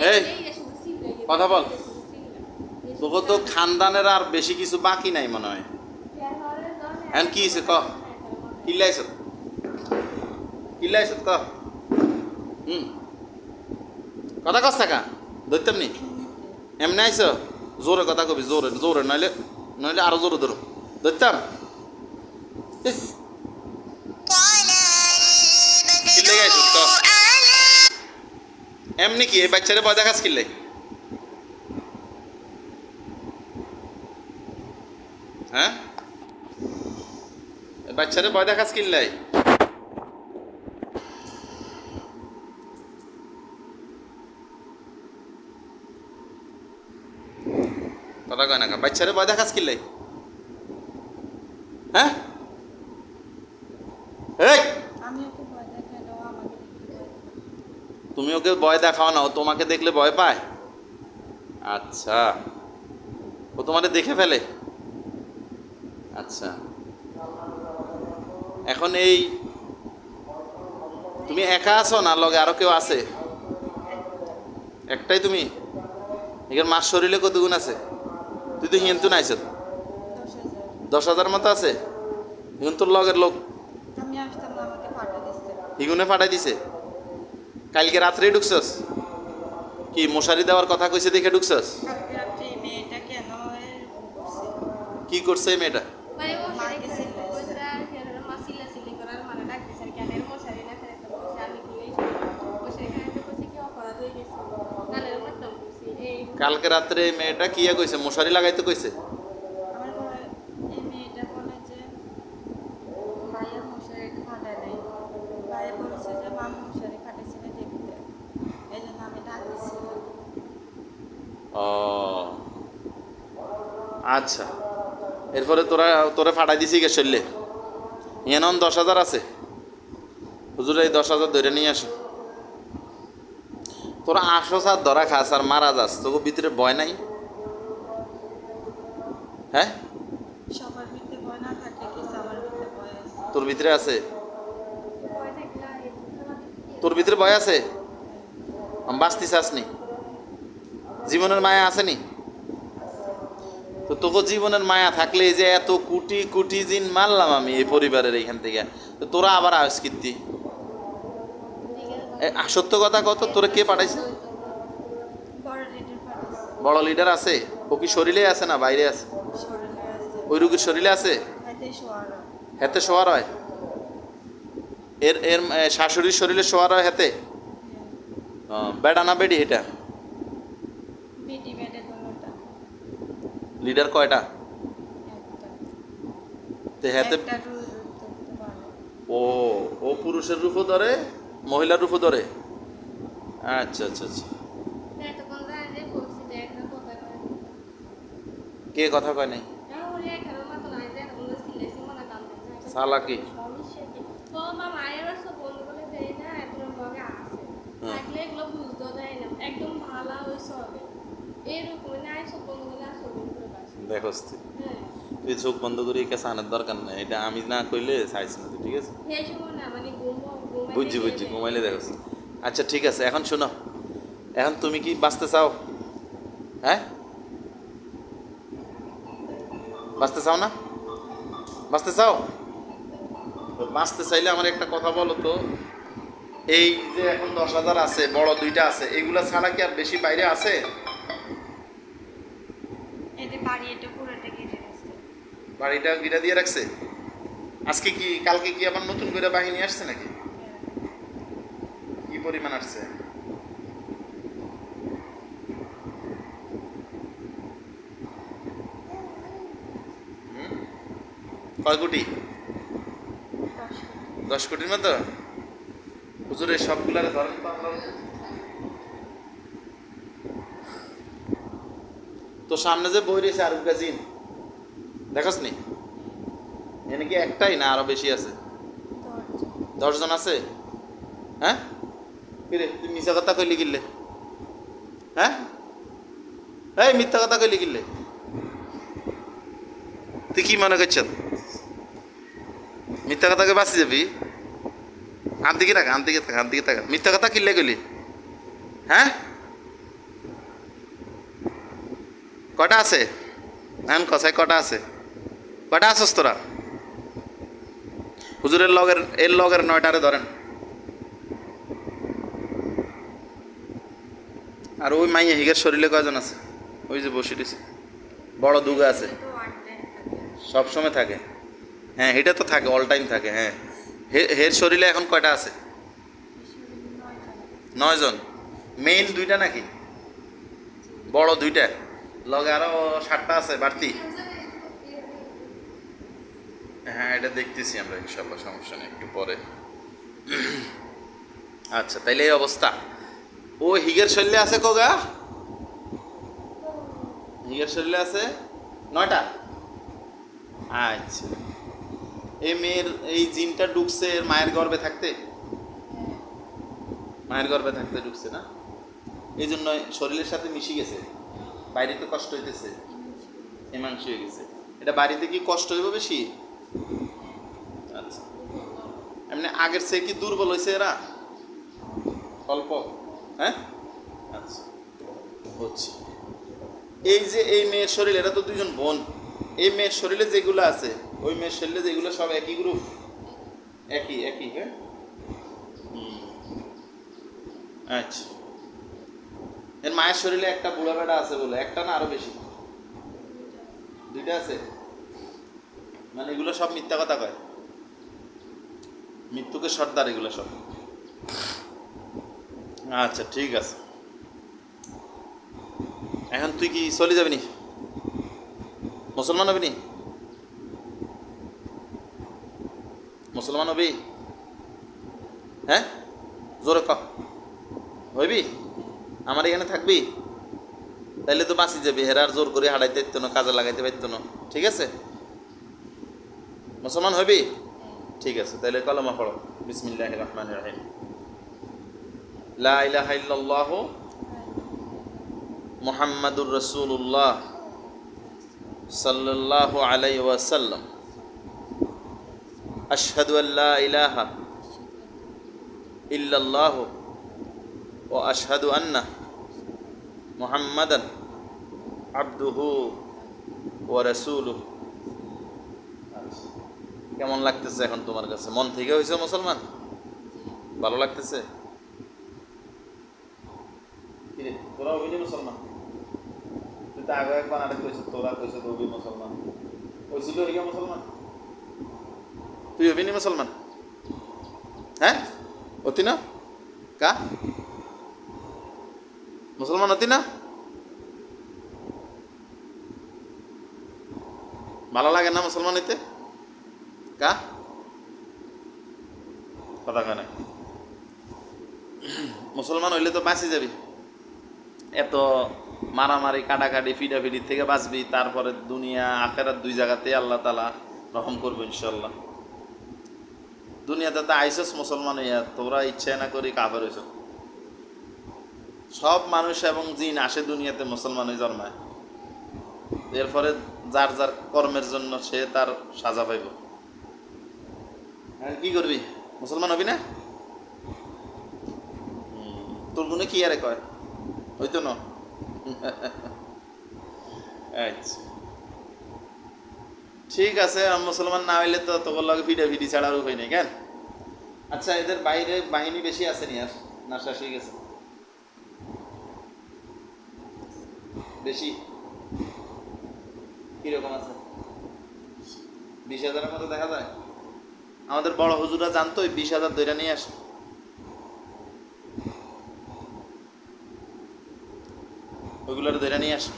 এই কথা বল, তোকে তো খানদানের আর বেশি কিছু বাকি নাই মনে হয়। এখন কি হয়েছে ক, কিল্লাইছ কিল্লাইছ ক, কথা কস থাকা ধরতাম নি, এমনি আইস জোরে কথা কবি, জোরে জোরে, নইলে নইলে আরো জোরে ধরো, ধরতাম। কিল্লে গাইছ ক, এমনি কি এই বাচ্চারে ভয় দেখাস কিল্লে? হ্যাঁ, বাচ্চারে ভয় দেখাস কিল্লাই? কথা কয় না, বাচ্চারে ভয় দেখাস কিল্লাই? হ্যাঁ, তুমি ওকে ভয় দেখাও না, ও তোমাকে দেখলে ভয় পায়? আচ্ছা, ও তোমাদের দেখে ফেলে। আচ্ছা, এখন এই তুমি একা আছো না লগে আরো কেউ আছে? একটাই তুমি? এখানে মাস শরীরে কত গুণ আছে? তুই তো হিন্তু নাইছ, 10,000 মতো আছে। এখন তোর লগের লোক হিগুনে ফাটাই দিছে। কালকে রাত্রেই ঢুকছস কি? মশারি দেওয়ার কথা কইছে দেখে ঢুকছস? কি করছে এই মেয়েটা? কালকে রাত্রে এই মেয়েটা কি কইছে? মশারি লাগাইতে কইছে? ও আচ্ছা, এরপরে তোরা ফাটাই দিছি গে শরীরে। এমন 10,000 আছে, হুজুর এই 10,000 ধরে নিয়ে আসো। তোরা আসস আর ধরা খাস আর মারা যাস, তোকে ভিতরে ভয় নাই? হ্যাঁ, তোর ভিতরে আছে? তোর ভিতরে ভয় আছে? বাঁচতে চাসনি? জীবনের মায়া আসেনি? তো তোকে জীবনের মায়া থাকলে যে এত কোটি কোটি জিন মারলাম আমি এই পরিবারের এইখান থেকে, তো তোরা আবার আস্কৃতি। সত্য কথা কত, তোরা কে পাঠাইছে? বড় লিডার আছে? ও কি শরীরে আছে না বাইরে আছে? ওই রুগীর শরীরে আছে? হেতে শোয়ার হয়? এর এর শাশুড়ির শরীরে শোয়ার হয় হেতে? বেড়া না বেডি এটা? লিডার কয়টা? হেতে ও ও পুরুষের রূপও ধরে, মহিলার রূপও ধরে? আচ্ছা আচ্ছা আচ্ছা। কে কথা কয় নাই? সালা কি? দেখো তুই চোখ বন্ধ করে কাছে আনার দরকার নাই, এটা আমি না কইলে চাইছি না, ঠিক আছে? বুঝছি বুঝছি, ঘুমাইলে দেখো। আচ্ছা ঠিক আছে, এখন শোনো, এখন তুমি কি বাঁচতে চাও? হ্যাঁ, বাঁচতে চাও না? বাঁচতে চাও? বাঁচতে চাইলে আমার একটা কথা বলো তো, এই যে এখন 10,000 আছে, বড় দুইটা আছে, এগুলা ছাড়া কি আর বেশি বাইরে আছে? বাড়িটা গিরা দিয়ে রাখছে। আজকে কি কালকে কি আবার নতুন করে বাহিনী আসছে নাকি? কি পরিমাণ আসছে? কয় কোটি? 10 কোটির মতো। হুজুর এই সবগুলারে ধরেন তো আমরা। তো সামনে যে বই রয়েছে আর গাজিন দেখস নি? এনে কি একটাই না আরো বেশি আছে? 10 জন আছে। হ্যাঁ, কিরে তুই মিথ্যা কথা কইলি কিনলে? হ্যাঁ, এই মিথ্যা কথা কইলি কিনলে? তুই কি মনে করছ মিথ্যা কথাকে বাঁচি যাবি? আন দিকে থাকা, আন দিকে থাকা, আন দিকে থাকা। মিথ্যা কথা কিনলে গেলি? হ্যাঁ, কটা আছে? এখন কসাই কটা আছে? কটা আসস তোরা? হুজুরের লগের 9টারে ধরেন। আর ওই মাইয়া হিগের শরীরে কয়জন আছে? ওই যে বসে দিছে বড় দুগা আছে, সব সময় থাকে। হ্যাঁ এটা তো থাকে, অল টাইম থাকে। হ্যাঁ হের শরীরে এখন কয়টা আছে? 9 জন। মেইন 2টা নাকি? বড় 2টা, লগে আরো 7টা আছে বাড়তি। হ্যাঁ এটা দেখতেছি আমরা ইনশাল্লাহ, সমস্যা নেই, একটু পরে। আচ্ছা তাইলে এই অবস্থা। ও হিগের শরীরে আছে কগা? হিগের শরীরে আছে 9টা। আচ্ছা এই মেয়ের এই জিনটা ঢুকছে এর মায়ের গর্ভে থাকতে? মায়ের গর্ভে থাকতে ঢুকছে না, এই জন্য শরীরের সাথে মিশে গেছে। বাইরে তো কষ্ট হইতেছে, হিমাংশু হয়ে গেছে। এটা বাড়িতে কি কষ্ট হইব বেশি? আচ্ছা এমনি আগের চেয়ে কি দুর্বল হয়েছে এরা অল্প? হ্যাঁ আচ্ছা হচ্ছে। এই যে এই মেয়ের শরীর, এরা তো 2জন বোন। এই মেয়ের শরীরে যেগুলো আছে ওই মেয়ের শরীরে যেগুলো সব একই গ্রুপ, একই একই। হ্যাঁ আচ্ছা এর মায়ের শরীরে একটা বুড়া বেড়া আছে বলে, একটা না আরো বেশি? 2টা আছে। মানে এগুলো সব মিথ্যা কথা কয়, মৃত্যুকে সর্দার এগুলো সব। আচ্ছা ঠিক আছে, এখন তুই কি চলে যাবি নি? মুসলমান হবি নি? মুসলমান হবি? হ্যাঁ জোরে ক, হইবি? আমার এখানে থাকবি? তাইলে তো বাঁচি যাবি। হেরার জোর করে হাঁটাইতে পারতো না, কাজে লাগাইতে পারতো না। ঠিক আছে মুসলমান হবি? ঠিক আছে তাহলে কলমা পড়ো। বিসমিল্লাহির রহমানির রহিম। লা ইলাহা ইল্লাল্লাহু মুহাম্মাদুর রাসূলুল্লাহ সাল্লাল্লাহু আলাইহি ওয়াসাল্লাম। আশহাদু আল্লা ইলাহা ইল্লাল্লাহু ওয়া আশহাদু আন্না মুহাম্মাদান আবদুহু ওয়া রাসূলুহু। কেমন লাগতেছে এখন তোমার কাছে? মন থেকে হয়েছে মুসলমান? ভালো লাগতেছে? কিরে তোরা হবি মুসলমান? তুই তো আগে একবার আরেক কইছিস, তোরা কইছিস হবি মুসলমান, কইছিল হইয়া মুসলমান? তুই হবি নি মুসলমান? হ্যাঁ অতি না কা মুসলমান অতি না? ভালো লাগে না মুসলমান হইতে? কা কথা কেন? মুসলমান হইলে তো বাঁচি যাবি, এত মারামারি কাটাকাটি ফিডাফিডি থেকে বাঁচবি। তারপরে দুনিয়া আখেরাত 2 জায়গাতে আল্লাহ তাআলা রহম করবো ইনশাল্লাহ। দুনিয়াতে তো আইসস মুসলমান হইয়া, তোরা ইচ্ছা না করি কাফের হইছ। সব মানুষ এবং জিন আসে দুনিয়াতে মুসলমান হয়ে জন্মায়, এরপরে যার যার কর্মের জন্য সে তার সাজা পাইব। কি করবি? মুসলমান হবি না? তোর গুণে কি আরে কয় হইতো না? আচ্ছা ঠিক আছে, মুসলমান না হইলে তো তোর লগে ফিডাফিডি ছাড়ার উপায় নেই কেন? আচ্ছা এদের বাইরে বাহিনী বেশি আছে নি আর না শেষ হয়ে গেছে? বেশি কিরকম আছে? 20,000-এর মতো দেখা যায়। আমাদের বড় হুজুরা জানতো 20,000 ধরে নিয়ে আসে, ওইগুলোর ধরে নিয়ে আসে।